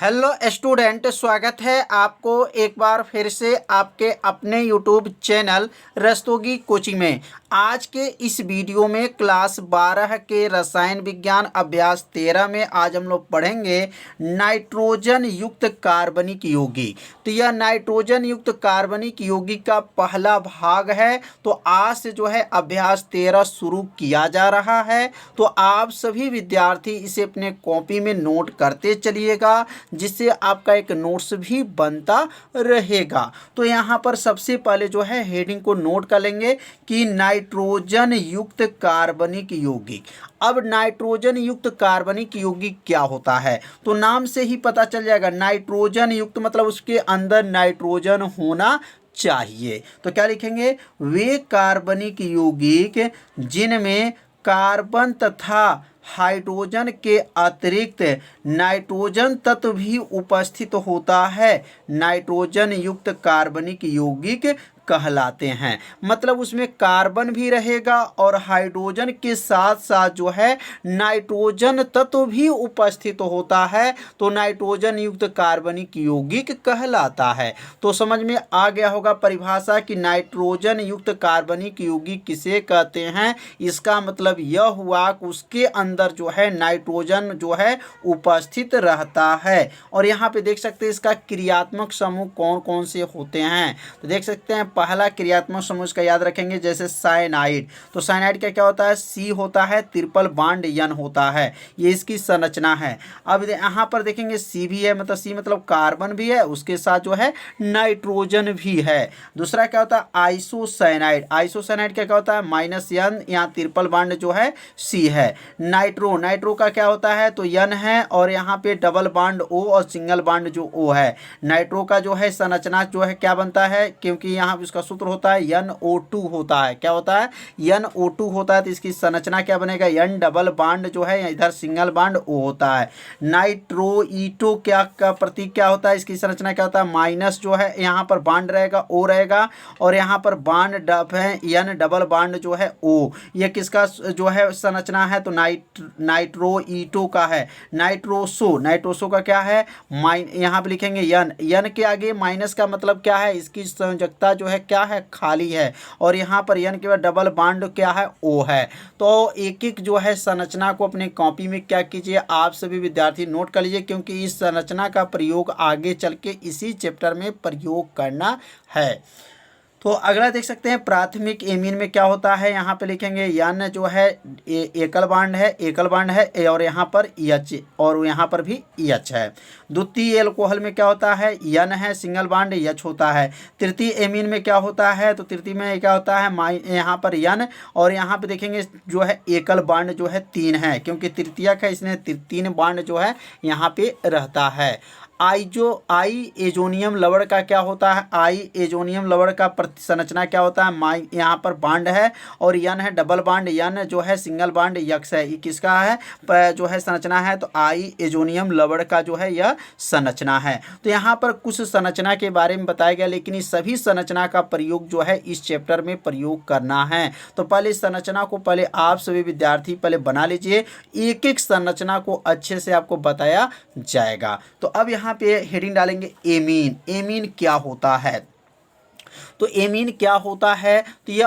Hello student, स्वागत है आपको एक बार फिर से आपके अपने यूट्यूब चैनल रस्तोगी कोचिंग में। आज के इस वीडियो में क्लास 12 के रसायन विज्ञान अभ्यास 13 में आज हम लोग पढ़ेंगे नाइट्रोजन युक्त कार्बनिक यौगिक। तो यह नाइट्रोजन युक्त कार्बनिक यौगिक का पहला भाग है। तो आज से जो है अभ्यास 13 शुरू किया जा रहा है। तो आप सभी विद्यार्थी इसे अपने कॉपी में नोट करते चलिएगा, जिससे आपका एक नोट्स भी बनता रहेगा। तो यहाँ पर सबसे पहले जो है हेडिंग को नोट कर लेंगे कि नाइट्रोजन युक्त कार्बनिक यौगिक। अब नाइट्रोजन युक्त कार्बनिक यौगिक क्या होता है, तो नाम से ही पता चल जाएगा। नाइट्रोजन युक्त मतलब उसके अंदर नाइट्रोजन होना चाहिए। तो क्या लिखेंगे, वे कार्बनिक यौगिक जिनमें कार्बन तथा हाइड्रोजन के अतिरिक्त नाइट्रोजन तत्व भी उपस्थित होता है, नाइट्रोजन युक्त कार्बनिक यौगिक कहलाते हैं। मतलब उसमें कार्बन भी रहेगा और हाइड्रोजन के साथ साथ जो है नाइट्रोजन तत्व भी उपस्थित होता है, तो नाइट्रोजन युक्त कार्बनिक यौगिक कहलाता है। तो समझ में आ गया होगा परिभाषा कि नाइट्रोजन युक्त कार्बनिक यौगिक किसे कहते हैं। इसका मतलब यह हुआ कि उसके अंदर जो है नाइट्रोजन जो है उपस्थित रहता है। और यहाँ पे देख सकते हैं इसका क्रियात्मक समूह कौन कौन से होते हैं। तो देख सकते हैं पहला क्रियात्मक समूह इसका याद रखेंगे, जैसे साइनाइड। तो साइनाइड का क्या होता है, सी होता है, ट्रिपल बॉन्ड एन होता है, ये इसकी संरचना है। अब यहाँ पर देखेंगे सी भी है, मतलब सी मतलब कार्बन भी है, उसके साथ जो है नाइट्रोजन भी है। दूसरा क्या होता है, आइसोसाइनाइड। आइसोसाइनाइड क्या होता है, माइनस एन, यहाँ ट्रिपल बॉन्ड जो है सी है। नाइट्रो का क्या होता है, तो एन है और यहाँ पे डबल बॉन्ड ओ और सिंगल बॉन्ड जो ओ है। नाइट्रो का जो है संरचना जो है क्या बनता है, क्योंकि यहाँ उसका सूत्र होता है NO2 होता है। क्या होता है, NO2 होता है, तो इसकी संरचना क्या बनेगा, N डबल बॉन्ड जो है इधर सिंगल बॉन्ड O होता है। नाइट्रोइटो क्या का प्रतीक क्या होता है, इसकी संरचना क्या होता है, माइनस जो है यहाँ पर बॉन्ड रहेगा O रहेगा और यहाँ पर बॉन्ड डब है N डबल बॉन्ड जो है O। ये किसका जो है संरचना है, तो नाइट्रोइटो का है। नाइट्रोसो का क्या है, यहाँ पे लिखेंगे N के आगे माइनस का मतलब क्या है, इसकी संयोजकता जो है क्या है, खाली है। और यहाँ पर N के बाद डबल बॉन्ड क्या है, O है। तो एक एक जो है संरचना को अपने कॉपी में क्या कीजिए, आप सभी विद्यार्थी नोट कर लीजिए, क्योंकि इस संरचना का प्रयोग आगे चल के इसी चैप्टर में प्रयोग करना है। तो अगला देख सकते हैं प्राथमिक एमीन में क्या होता है, यहाँ पे लिखेंगे N जो है एकल बॉन्ड है और यहाँ पर H और यहाँ पर भी H है। द्वितीय एल्कोहल में क्या होता है, N है, सिंगल बॉन्ड H होता है। तृतीय एमीन में क्या होता है, तो तृतीय में क्या होता है, यहाँ पर N और यहाँ पे देखेंगे जो है एकल बॉन्ड जो है 3 है, क्योंकि तृतीयक है, इसने 3 बॉन्ड जो है यहाँ पे रहता है। आई एजोनियम लवण का क्या होता है, आई एजोनियम लवण का संरचना क्या होता है, यहाँ पर बॉन्ड है और N है डबल बॉन्ड, N जो है सिंगल बॉन्ड X है, ये किसका है जो है संरचना है, तो आई एजोनियम लवण का जो है यह संरचना है। तो यहाँ पर कुछ संरचना के बारे में बताया गया, लेकिन इस सभी संरचना का प्रयोग जो है इस चैप्टर में प्रयोग करना है। तो पहले इस संरचना को पहले आप सभी विद्यार्थी पहले बना लीजिए, एक एक संरचना को अच्छे से आपको बताया जाएगा। तो अब यहाँ पे हेडिंग डालेंगे एमीन। एमीन क्या होता है, तो एमीन क्या होता है, तो यह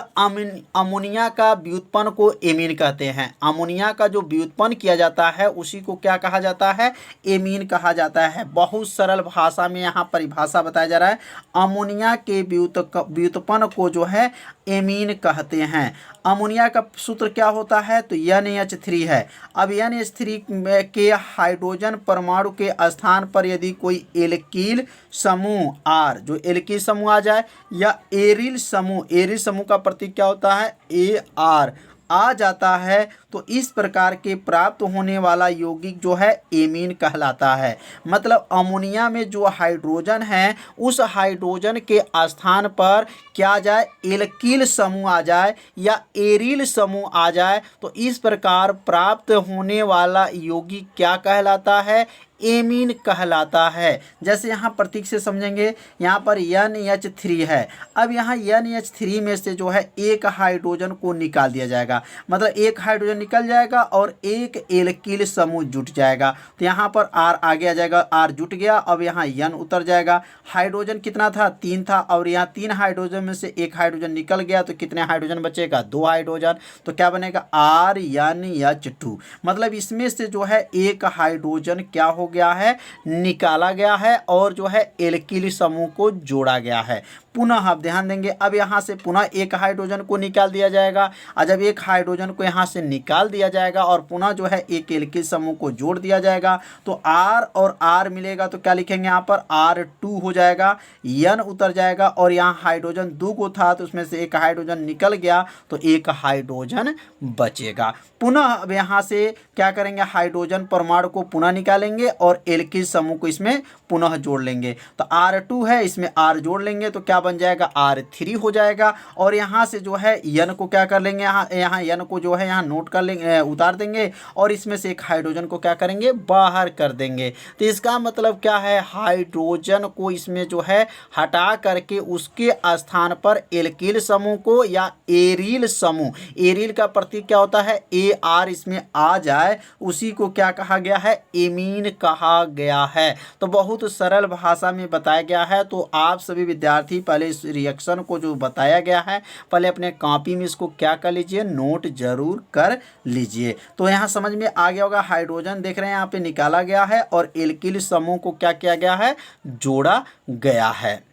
अमोनिया का व्युत्पन्न को एमीन कहते हैं। अमोनिया का जो व्युत्पन्न किया जाता है उसी को क्या कहा जाता है, एमीन कहा जाता है। बहुत सरल भाषा में यहाँ परिभाषा बताया जा रहा है, अमोनिया के व्युत्पन्न को जो है एमीन कहते हैं। अमोनिया का सूत्र क्या होता है, तो NH3 है। अब NH3 के हाइड्रोजन परमाणु के स्थान पर यदि कोई एल्कील समूह R जो एल्कील समूह आ जाए, या एरिल समूह का प्रतीक क्या होता है, AR आ जाता है, तो इस प्रकार के प्राप्त होने वाला यौगिक जो है एमीन कहलाता है। मतलब अमोनिया में जो हाइड्रोजन है उस हाइड्रोजन के स्थान पर क्या आ जाए, एल्कील समूह आ जाए या एरिल समूह आ जाए, तो इस प्रकार प्राप्त होने वाला यौगिक क्या कहलाता है, एमीन कहलाता है। जैसे यहाँ प्रतीक से समझेंगे, यहाँ पर NH3 है। अब यहाँ NH3 में से जो है एक हाइड्रोजन को निकाल दिया जाएगा, मतलब एक हाइड्रोजन निकल जाएगा और एक एल्किल समूह जुट जाएगा। तो यहाँ पर R आगे आ जाएगा, R जुट गया। अब यहाँ N उतर जाएगा। हाइड्रोजन कितना था? 3 था, और यहाँ 3 हाइड्रोजन में से एक हाइड्रोजन निकल गया, तो कितने हाइड्रोजन बचेगा? 2 हाइड्रोजन। तो क्या बनेगा? RNH2। मतलब इसमें से जो है एक हाइड्रोजन क्या हो गया है? निकाला गया है, और जो है एल्किल समूह को जोड़ा गया है। पुनः आप ध्यान देंगे, अब यहाँ से पुनः एक हाइड्रोजन को निकाल दिया जाएगा। और जब एक हाइड्रोजन को यहाँ से निकाल दिया जाएगा और पुनः जो है एक एल्किल समूह को जोड़ दिया जाएगा, तो R और R मिलेगा, तो क्या लिखेंगे यहाँ पर? R2 हो जाएगा। N उतर जाएगा, और यहाँ हाइड्रोजन 2 को था, तो उसमें से एक हाइड्रोजन निकल गया, तो एक हाइड्रोजन बचेगा। पुनः अब यहाँ से क्या करेंगे? हाइड्रोजन परमाणु को पुनः निकालेंगे और एल्किल समूह को इसमें पुनः जोड़ लेंगे। तो R2 है, इसमें R जोड़ लेंगे, तो क्या बन जाएगा? R3 हो जाएगा। और यहाँ से जो है N को क्या कर लेंगे? यहाँ N को जो है यहाँ नोट कर लेंगे, उतार देंगे, और इसमें से एक हाइड्रोजन को क्या करेंगे? बाहर कर देंगे। तो इसका मतलब क्या है? हाइड्रोजन को इसमें जो है हटा करके उसके स्थान पर एल्किल समूह को या एरिल समूह, एरिल का प्रतीक क्या होता है? AR इसमें आ जाए, उसी को क्या कहा गया है? एमीन कहा गया है। तो बहुत सरल भाषा में बताया गया है। तो आप सभी विद्यार्थी पहले इस रिएक्शन को जो बताया गया है, पहले अपने कॉपी में इसको क्या कर लीजिए? नोट जरूर कर लीजिए। तो यहाँ समझ में आ गया होगा, हाइड्रोजन देख रहे हैं यहाँ पे निकाला गया है, और एल्किल समूह को क्या किया गया है? जोड़ा गया है।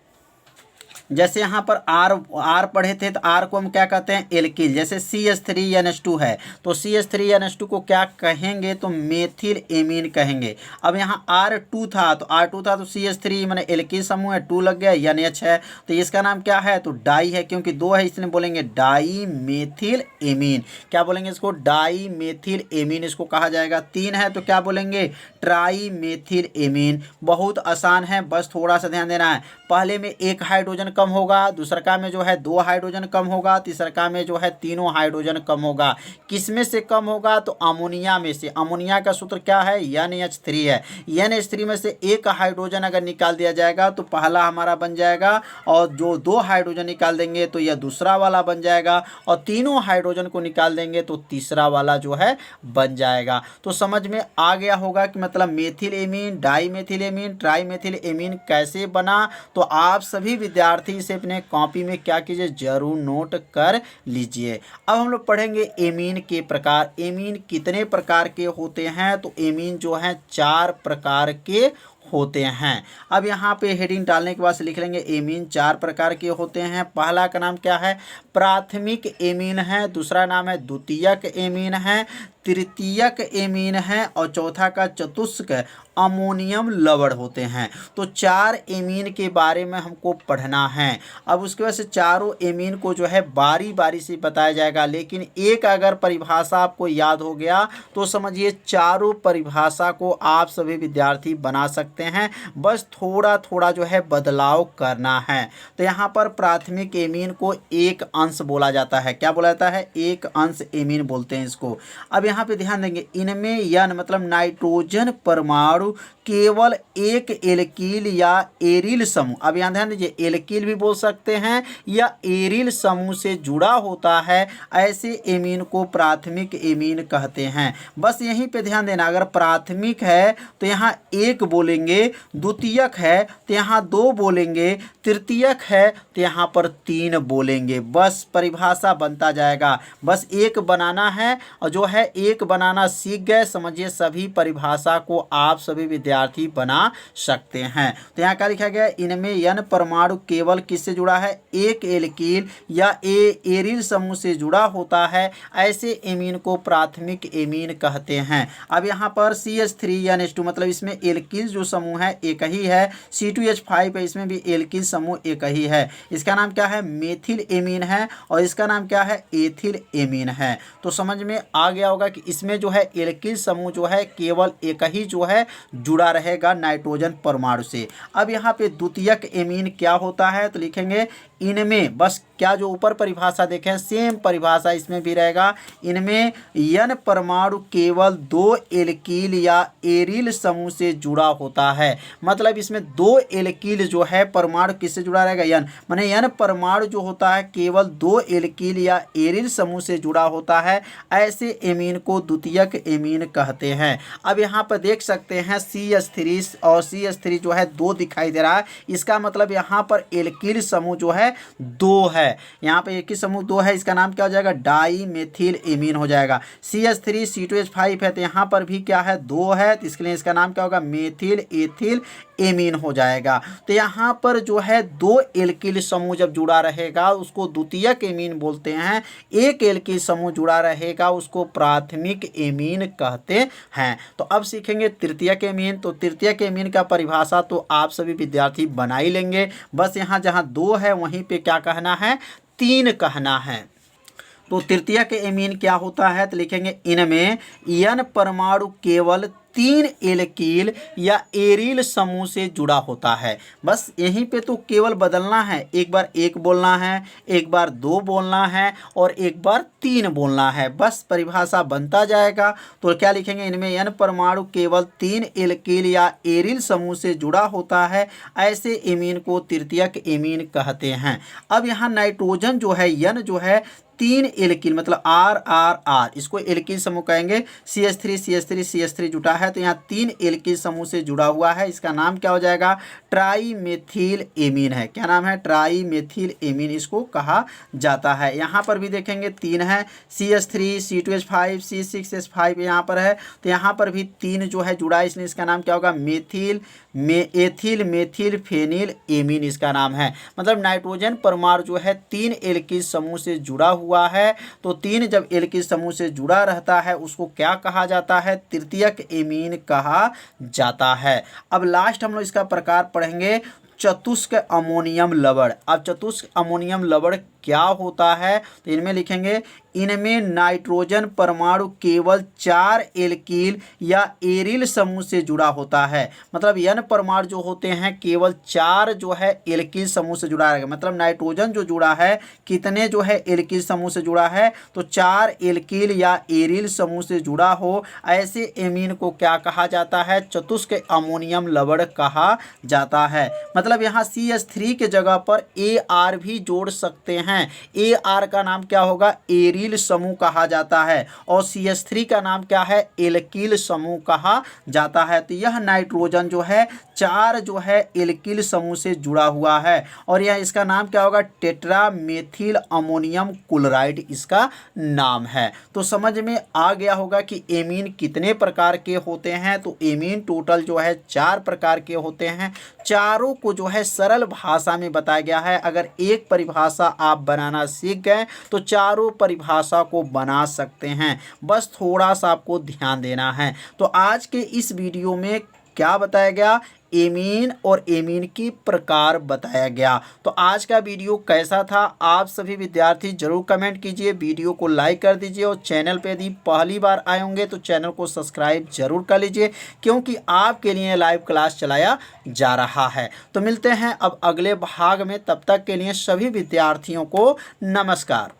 जैसे यहाँ पर R पढ़े थे, तो R को हम क्या कहते हैं? एल्किल। जैसे CH3NH2 है, तो CH3NH2 को क्या कहेंगे? तो मेथिल एमीन कहेंगे। अब यहाँ R2 था, तो R2 था, तो CH3 मैंने एल्किल समूह है, 2 लग गया, NH है, तो इसका नाम क्या है? तो डाई है, क्योंकि 2 है इसलिए बोलेंगे डाई मेथिल एमीन। क्या बोलेंगे इसको? डाई मेथिल एमीन इसको कहा जाएगा। 3 है, तो क्या बोलेंगे? Try methyl amine. बहुत आसान है, बस थोड़ा सा ध्यान देना है। पहले में एक हाइड्रोजन कम होगा, दूसरका में जो है 2 हाइड्रोजन कम होगा, तीसरका में जो है 3 हाइड्रोजन कम होगा। किस में से कम होगा? तो अमोनिया में से। अमोनिया का सूत्र क्या है? NH3 है। NH3 में से एक हाइड्रोजन अगर निकाल दिया जाएगा, तो पहला हमारा बन जाएगा, और जो 2 हाइड्रोजन निकाल देंगे तो यह दूसरा वाला बन जाएगा, और तीनों हाइड्रोजन को निकाल देंगे तो तीसरा वाला जो है बन जाएगा। तो समझ में आ गया होगा कि मतलब methyl amine, di methyl amine, tri methyl amine कैसे बना। तो आप सभी विद्यार्थी इसे अपने कॉपी में क्या कीजिए? जरूर नोट कर लीजिए। अब हम लोग पढ़ेंगे एमीन के प्रकार। एमीन कितने प्रकार के होते हैं? तो एमीन जो है 4 प्रकार के होते हैं। अब यहाँ पे हेडिंग डालने के बाद से लिख लेंगे एमीन 4 प्रकार के होते हैं। पहला का नाम क्या है? प्राथमिक एमीन है। दूसरा नाम है द्वितीयक एमीन है। तृतीयक एमीन है, और चौथा का चतुष्क अमोनियम लवण होते हैं। तो 4 एमीन के बारे में हमको पढ़ना है। अब उसके बाद से चारों एमीन को जो है बारी बारी से बताया जाएगा, लेकिन एक अगर परिभाषा आपको याद हो गया तो समझिए चारों परिभाषा को आप सभी विद्यार्थी बना सकते हैं, बस थोड़ा थोड़ा जो है बदलाव करना है। तो यहाँ पर प्राथमिक एमीन को एक अंश बोला जाता है। क्या बोला जाता है? एक अंश एमीन बोलते हैं इसको। अब यहाँ पे ध्यान देंगे, इनमें यन मतलब नाइट्रोजन परमाणु केवल एक एल्किल या एरिल समूह, अब यहाँ ध्यान दीजिए, एल्किल भी बोल सकते हैं या एरिल समूह से जुड़ा होता है, ऐसे एमीन को प्राथमिक एमीन कहते हैं। बस यहीं पे ध्यान देना, अगर प्राथमिक है तो यहाँ 1 बोलेंगे, द्वितीयक है तो यहाँ 2 बोलेंगे, तृतीयक है तो यहाँ पर 3 बोलेंगे। बस परिभाषा बनता जाएगा, बस एक बनाना है, और जो है एक बनाना सीख गए, समझिए सभी परिभाषा को आप सभी विद्यार्थी बना सकते हैं। तो यहाँ क्या लिखा गया? इनमें यन परमाणु केवल किससे जुड़ा है? एक एल्किल या एरिल समूह से जुड़ा होता है, ऐसे एमीन को प्राथमिक एमीन कहते हैं। अब यहाँ पर CH3NH2 मतलब इसमें एल्किल जो समूह है एक ही है, C2H5 है, इसमें भी एल्किल समूह एक ही है। इसका नाम क्या है? मेथिल एमीन है, और इसका नाम क्या है? एथिल एमीन है। तो समझ में आ गया होगा तक इसमें जो है एल्किल समूह जो है केवल एक ही जो है जुड़ा रहेगा नाइट्रोजन परमाणु से। अब यहाँ पे द्वितीयक एमीन क्या होता है, तो लिखेंगे इनमें बस क्या जो ऊपर परिभाषा देखें सेम परिभाषा इसमें भी रहेगा। इनमें n परमाणु केवल 2 एल्किल या एरिल समूह से जुड़ा होता है। मतलब इसमें 2 एल्किल जो है परमाणु किससे जुड़ा रहेगा, n माने n परमाणु जो होता है केवल 2 एल्किल या एरिल समूह से जुड़ा होता है। ऐसे एमीन को द्वितीयक एमीन कहते हैं। अब यहाँ पर देख सकते हैं CH3 और CH3 जो है 2 दिखाई दे रहा है, इसका मतलब यहाँ पर एल्किल समूह जो है 2 है। यहाँ पे एल्किल समूह 2 है, इसका नाम क्या हो जाएगा, डाई मेथिल एमीन हो जाएगा। CH3 C2H5 है तो यहाँ पर भी क्या है 2 है, तो इसके लिए इसका नाम क्या होगा, मेथिल एथिल एमीन हो जाएगा। तो यहाँ पर जो है 2 एल्किल समूह जब जुड़ा रहेगा उसको द्वितीयक एमीन बोलते हैं, एक एल्किल समूह जुड़ा रहेगा उसको प्राथमिक एमीन कहते हैं। तो अब सीखेंगे तृतीयक एमीन। तो तृतीयक एमीन का परिभाषा तो आप सभी विद्यार्थी बना ही लेंगे, बस यहाँ जहाँ 2 है वहीं पे क्या कहना है, 3 कहना है। तो तृतीयक एमीन क्या होता है, तो लिखेंगे इनमें n परमाणु केवल 3 एल्किल या एरिल समूह से जुड़ा होता है। बस यहीं पे तो केवल बदलना है, एक बार 1 बोलना है, एक बार 2 बोलना है और एक बार 3 बोलना है, बस परिभाषा बनता जाएगा। तो क्या लिखेंगे, इनमें n परमाणु केवल 3 एल्किल या एरिल समूह से जुड़ा होता है। ऐसे एमीन को तृतीयक एमीन कहते हैं। अब यहाँ नाइट्रोजन जो है n जो है 3 एल्किल मतलब RRR, इसको एल्किल समूह कहेंगे। CH3 जुटा है तो यहाँ 3 एल्किल समूह से जुड़ा हुआ है, इसका नाम क्या हो जाएगा, ट्राईमेथिल एमीन है। क्या नाम है, ट्राईमेथिल एमीन इसको कहा जाता है। यहाँ पर भी देखेंगे 3 है, CH3 C2H5 C6H5 यहाँ पर है, तो यहाँ पर भी 3 जो है जुड़ा है, इसलिए इसका नाम क्या होगा, एथिल मेथिल फेनिल एमीन इसका नाम है। मतलब नाइट्रोजन परमाणु जो है 3 एल्किल समूह से जुड़ा हुआ है। तो 3 जब एल्किल समूह से जुड़ा रहता है उसको क्या कहा जाता है, तृतीयक एमीन कहा जाता है। अब लास्ट हम लोग इसका प्रकार पढ़ेंगे चतुष्क अमोनियम लवण। अब चतुष्क अमोनियम लवण क्या होता है, तो इनमें लिखेंगे इनमें नाइट्रोजन परमाणु केवल 4 एल्किल या एरिल समूह से जुड़ा होता है। मतलब n परमाणु जो होते हैं केवल 4 जो है एल्किल समूह से जुड़ा रहेगा। मतलब नाइट्रोजन जो जुड़ा है कितने जो है एल्किल समूह से जुड़ा है, तो 4 एल्किल या एरिल समूह से जुड़ा हो। ऐसे एमीन को क्या कहा जाता है, चतुष्क अमोनियम लवण कहा जाता है। मतलब यहाँ CH3 के जगह पर AR भी जोड़ सकते हैं। AR का नाम क्या होगा, एरिल समूह कहा जाता है, और CH3 का नाम क्या है, एल्किल समूह कहा जाता है। तो यह नाइट्रोजन जो है 4 जो है एल्किल समूह से जुड़ा हुआ है, और यह इसका नाम क्या होगा, टेट्रामेथिल अमोनियम क्लोराइड इसका नाम है। तो समझ में आ गया होगा कि एमीन कितने प्रकार के होते हैं। तो एमीन टोटल जो है 4 प्रकार के होते हैं। चारों को जो है सरल भाषा में बताया गया है। अगर एक परिभाषा आप बनाना सीख गए तो चारों परिभाषा को बना सकते हैं, बस थोड़ा सा आपको ध्यान देना है। तो आज के इस वीडियो में क्या बताया गया, एमीन और एमीन की प्रकार बताया गया। तो आज का वीडियो कैसा था, आप सभी विद्यार्थी जरूर कमेंट कीजिए, वीडियो को लाइक कर दीजिए, और चैनल पे यदि पहली बार आए होंगे तो चैनल को सब्सक्राइब जरूर कर लीजिए, क्योंकि आपके लिए लाइव क्लास चलाया जा रहा है। तो मिलते हैं अब अगले भाग में, तब तक के लिए सभी विद्यार्थियों को नमस्कार।